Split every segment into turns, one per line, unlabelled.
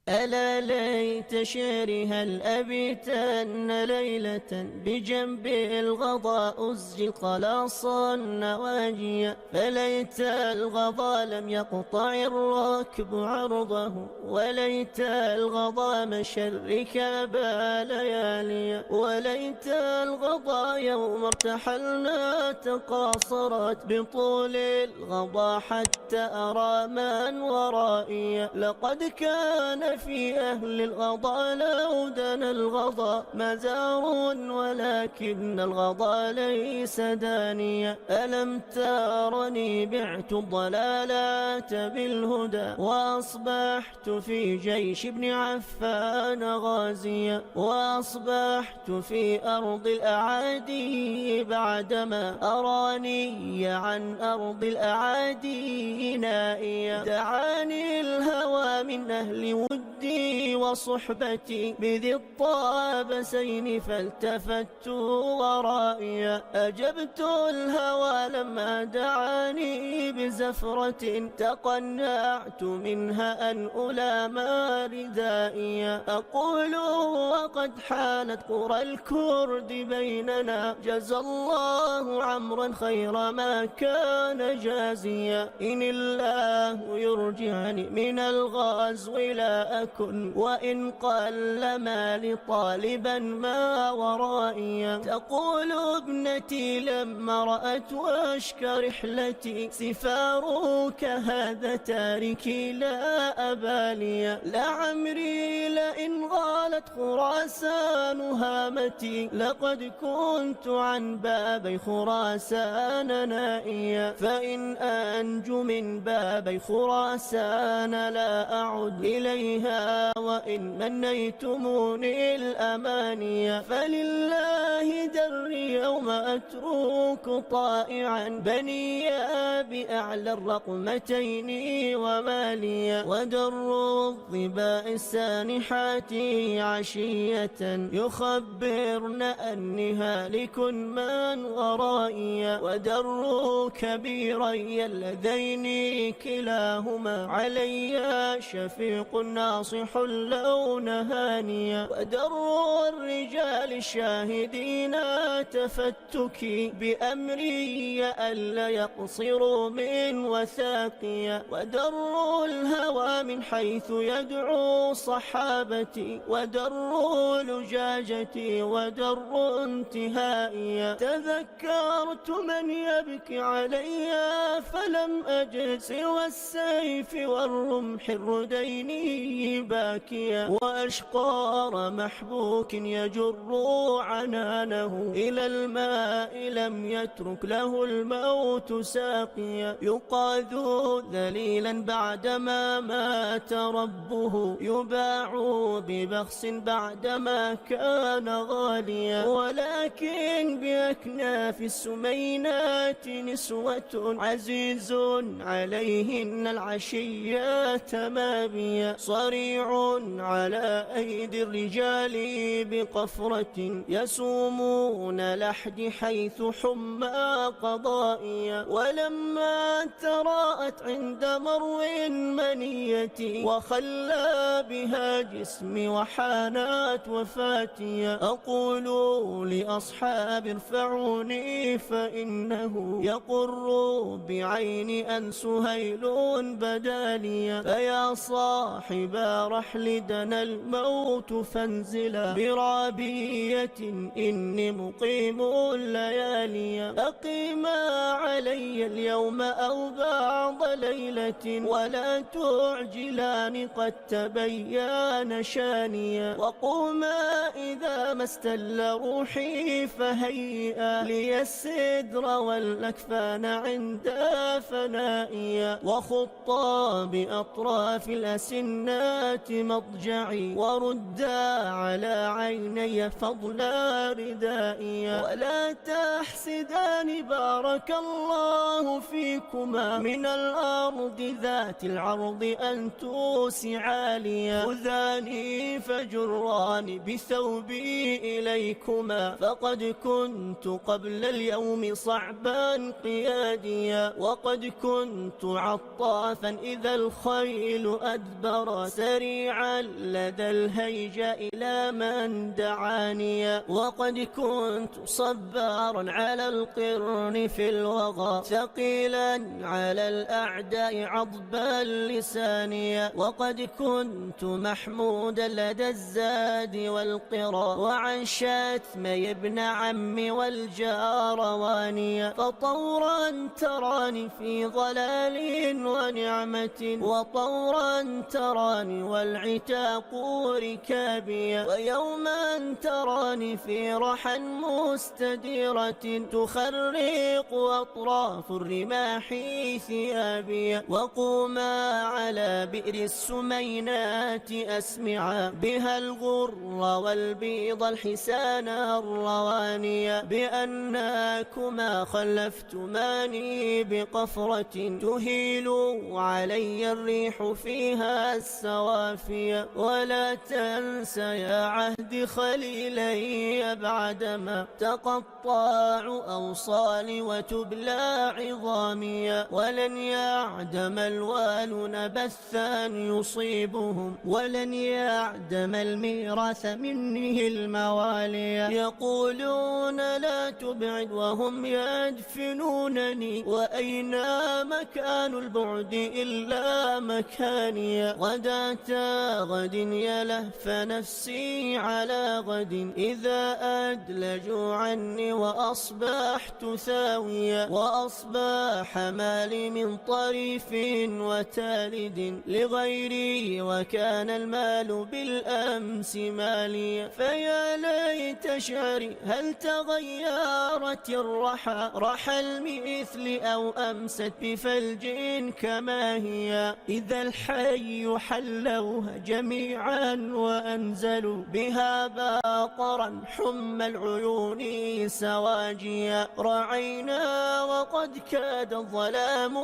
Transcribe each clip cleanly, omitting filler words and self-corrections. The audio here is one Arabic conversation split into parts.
ألا ليت شعري هل أبيتن ليلة بجنب الغضاء أزجي خلاصا نواجيا، فليت الغضا لم يقطع الراكب عرضه، وليت الغضا مشى الركاب لياليا، وليت الغضا يوم ارتحلنا تقاصرت بطول الغضا حتى أرى من ورائي. لقد كان في أهل الغضا لو دنا الغضا مزار، ولكن الغضا ليس دانيا. ألم ترني بعت الضلالات بالهدى، وأصبحت في جيش ابن عفان غازيا، وأصبحت في أرض الأعادي بعدما أراني عن أرض الأعادي نائيا. دعاني الهوى من أهل ودي وصحبتي بذي الطابسين، فالتفت ورائي. أجبت الهوى لما دعاني بزفرة، تقنعت منها أن ألام ردائي. أقول وقد حانت قرى الكرد بيننا، جزى الله عمرا خير ما كان جازيا. إن الله يرجعني من الغزو لا أكن، وإن قل مالي طالبا ما ورائي. تقول ابنتي لما رأت واشك رحلتي، سفارك هذا تاركي لا أبالي. لعمري لئن غالت خراسان هامتي، لقد كنت عن بابي خراسان نائيا. فإن أنجو من بابي خراسان لا أعد إليها، وإن منيتموني الأماني. فلله دري يوم أترك طائعا بنيا بأعلى الرقمتين وماليا. ودر الظباء السانحات عشية، يخبرن أني هالك من ورائي. ودر كبيري اللذين كلاهما علي شفيق ناصح لو نهانيا. ودر الرجال الشاهدين تفتكي بأمري ألا يقصروا من وثاقيا. ودر الهوى من حيث يدعو صحابتي، ودر لجاجتي، ودر انتهائي. تذكرت من يبكي علي فلم أجد سوى السيف والرمح الردين باكيا. وأشقار محبوك يجر عنانه إلى الماء لم يترك له الموت ساقيا. يقاذ ذليلا بعدما مات ربه، يباع ببخس بعدما كان غاليا. ولكن بأكناف السمينات نسوة عزيز عليهن العشيات مابيا. صريع على أيدي الرجال بقفرة، يسومون لحد حيث حمى قضائيا. ولما تراءت عند مرو منيتي، وخلى بها جسمي وحانت وفاتيا. أقول لأصحاب ارفعوني فإنه يقر بعيني أن سهيل بداليا. فيا صاحبا رحل دنا الموت فانزلا برابية، إني مقيم الليالي. أقيما علي اليوم أو بعض ليلة، ولا تعجلان قد تبين شانيا. وقوما إذا ما استل روحي فهيئا لي السدر والأكفان عند فنائيا. وخطا بأطراف الأسنات مضجعي، وردا على عيني فضل ردائيا. ولا تحسدان بارك الله فيكما من الأرض ذات العرض أن توسعا لي. خذاني فجران بثوبي إليكما، فقد كنت قبل اليوم صعبا قياديا، وقد كنت عطافا إذا الخيل أدبر، سريعا لدى الهيجا إلى من دعانيا، وقد كنت صبارا على القرن في الوغى، ثقيلا على الأعداء عضبا لسانيا، وقد كنت محمودا لدى الزاد والقرى، وعن شتمي ابن عمي والجار وانيا، فطورا تراني في ضلال ونعمة، وطورا تراني والعتاق ركابيا، ويوما تراني في رحى مستديرة تخرق أطراف الرماح ثيابيا، وقوما على بئر السمينات أسمعا بها الغر والبيض الحسان الروانيا، بأنكما خلفتماني بقفرة تهيل علي الريح فيها السوافيا، ولا تنس يا عهد خليلي بعدما تقطع أوصالي وتبلى عظاميا، ولن يعدم الوالون بثا يصيبهم، ولن يعدم الميراث منه الموالي، يقولون لا تبعد وهم يدفنونني، وأين مكان البعد إلا مكاني، غداة غد يلهف نفسي على غد، إذا أدلجوا عني وأصبحت ثاويا، وأصبح مالي من طريف وتالد لغيري، وكان المال بالأمس ماليا، فيا ليت شعري هل تغيرت الرحى، رحى المثل أو أمست بفلج كما هي، إذا الحي حلوها جميعا وأنزلوا بها باقرا حم العيون سواجيا، رعينا وقد كاد الظلام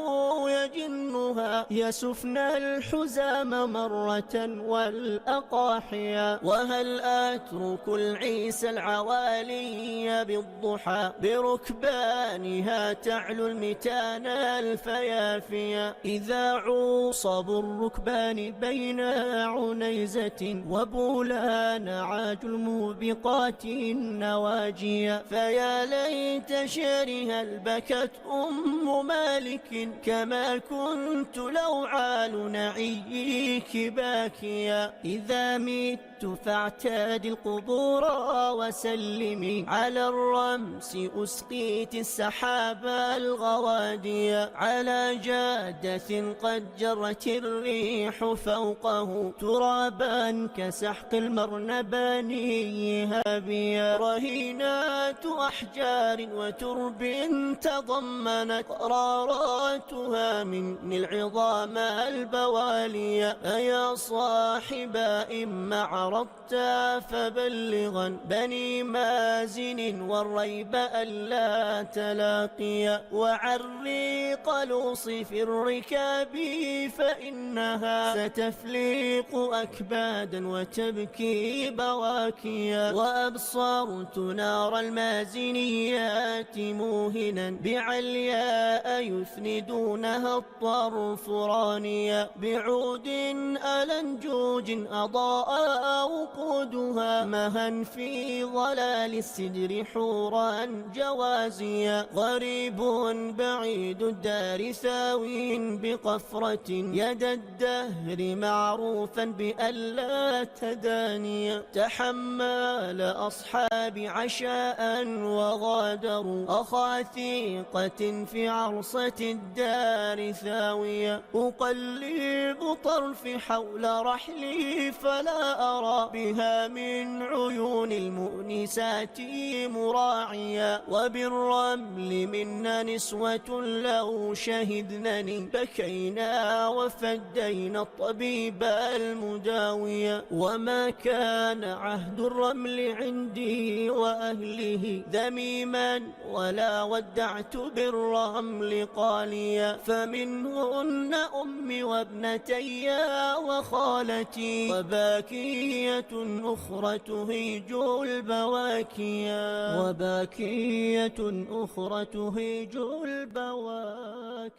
يجنها، يسفن الحزام مرة والأقاحيا، وهل أترك العيسى العوالي بالضحى بركبانها تعلو المتان الفيافيا، إذا عوصب الركبان بين عنيزة وبولان عاج الموبقات النواجيا، فيا ليت شعرها البكت أم مالك كما كنت لو عال نعيك باكيا، إذا مت فاعتاد القبور وسلمي على الرمس أسقيت السحاب الغواديا، على جادة قد جرت الريح فوقه ترابا كسحق المرنبان هابيا، رهينات أحجار وترب تضمنت قراراتها من العظام البواليا، أيا صاحبا إما عرضت فبلغا بني مازن والريب ألا تلاقيا، وعريق لوصي في الركاب فإنها ستفليق أكبادا وتبكي بواكيا، وأبصرت نار المازنيات موهنا بعلياء يثندونها الطرف رانيا، بعود ألنجوج أضاء وقودها مها في ظلال السدر حورا جوازيا، غريب بعيد الدار ثاوي بقفرة يد الدهر معروفا بألا تدانيا، تحمل أصحاب عشاء وغادروا أخاثيقة في عرصة الدار ثاوية، أقلب طرفي حول رحلي فلا أرى بها من عيون المؤنسات مراعيا، وبالرمل منا نسوة لو شهدنني بكينا وفدينا الطبيب المداويا، وما كان عهد الرمل عندي وأهله ذميما ولا ودعت بالرمل قاليا، فمنهن أمي وابنتي وخالتي وباكية أخرى تهيج البواكيا، وباكية أخرى تهيج البواكيا.